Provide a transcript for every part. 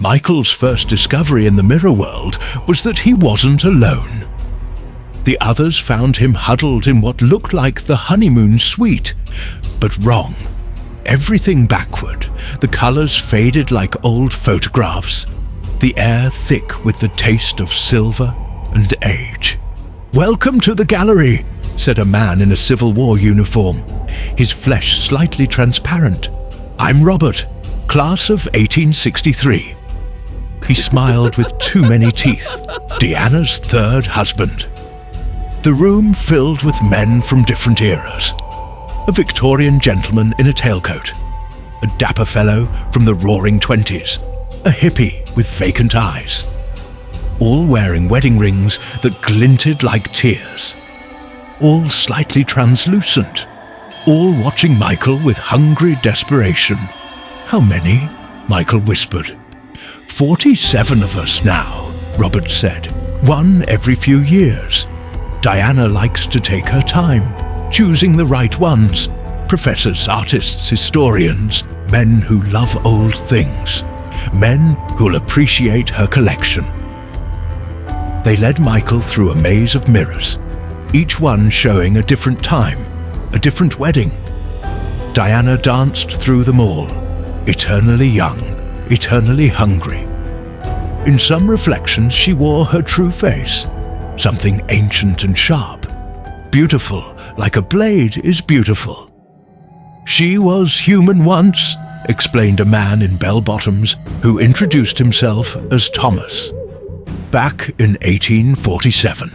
Michael's first discovery in the mirror world was that he wasn't alone. The others found him huddled in what looked like the honeymoon suite, but wrong. Everything backward, the colours faded like old photographs, the air thick with the taste of silver and age. "Welcome to the gallery," said a man in a Civil War uniform, his flesh slightly transparent. "I'm Robert, class of 1863. He smiled with too many teeth. Diana's third husband. The room filled with men from different eras. A Victorian gentleman in a tailcoat, a dapper fellow from the roaring 20s, a hippie with vacant eyes, all wearing wedding rings that glinted like tears, all slightly translucent, all watching Michael with hungry desperation. "How many?" Michael whispered. 47 of us now," Robert said. "One every few years. Diana likes to take her time, choosing the right ones. Professors, artists, historians, men who love old things, men who'll appreciate her collection." They led Michael through a maze of mirrors, each one showing a different time, a different wedding. Diana danced through them all, eternally young, eternally hungry. In some reflections she wore her true face, something ancient and sharp, beautiful like a blade is beautiful. "She was human once," explained a man in bell-bottoms who introduced himself as Thomas. "Back in 1847.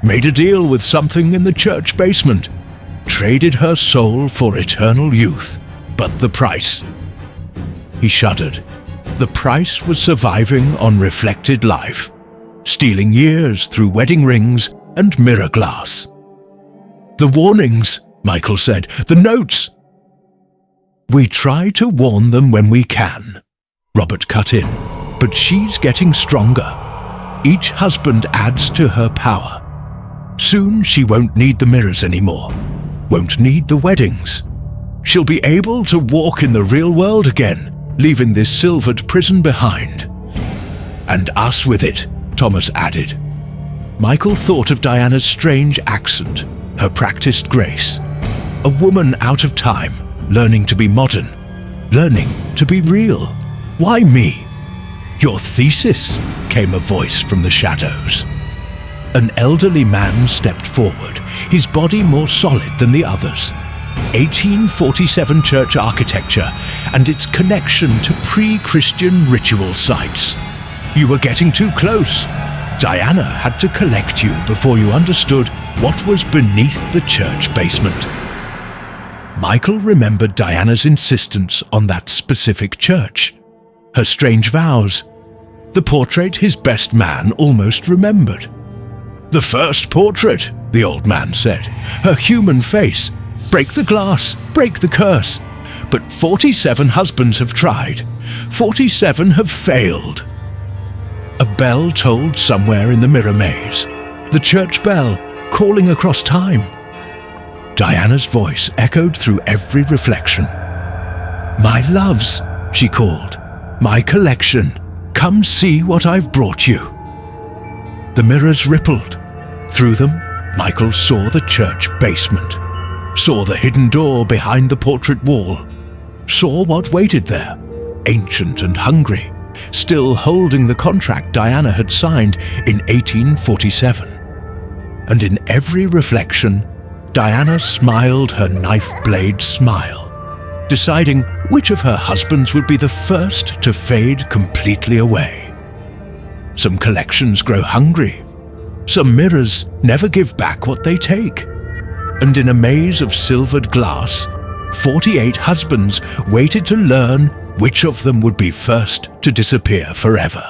Made a deal with something in the church basement. Traded her soul for eternal youth, but the price." He shuddered. The price was surviving on reflected life, stealing years through wedding rings and mirror glass. "The warnings," Michael said, "the notes." "We try to warn them when we can," Robert cut in, "but she's getting stronger. Each husband adds to her power. Soon she won't need the mirrors anymore, won't need the weddings. She'll be able to walk in the real world again, leaving this silvered prison behind. And us with it," Thomas added. Michael thought of Diana's strange accent, her practiced grace. A woman out of time, learning to be modern, learning to be real. "Why me?" "Your thesis," came a voice from the shadows. An elderly man stepped forward, his body more solid than the others. 1847 church architecture and its connection to pre-Christian ritual sites. "You were getting too close. Diana had to collect you before you understood what was beneath the church basement." Michael remembered Diana's insistence on that specific church, her strange vows, the portrait his best man almost remembered. "The first portrait," the old man said, "her human face. Break the glass, break the curse. But 47 husbands have tried. 47 have failed." A bell tolled somewhere in the mirror maze. The church bell, calling across time. Diana's voice echoed through every reflection. "My loves," she called. "My collection. Come see what I've brought you." The mirrors rippled. Through them, Michael saw the church basement, saw the hidden door behind the portrait wall, saw what waited there, ancient and hungry, still holding the contract Diana had signed in 1847. And in every reflection, Diana smiled her knife-blade smile, deciding which of her husbands would be the first to fade completely away. Some collections grow hungry. Some mirrors never give back what they take. And in a maze of silvered glass, 48 husbands waited to learn which of them would be first to disappear forever.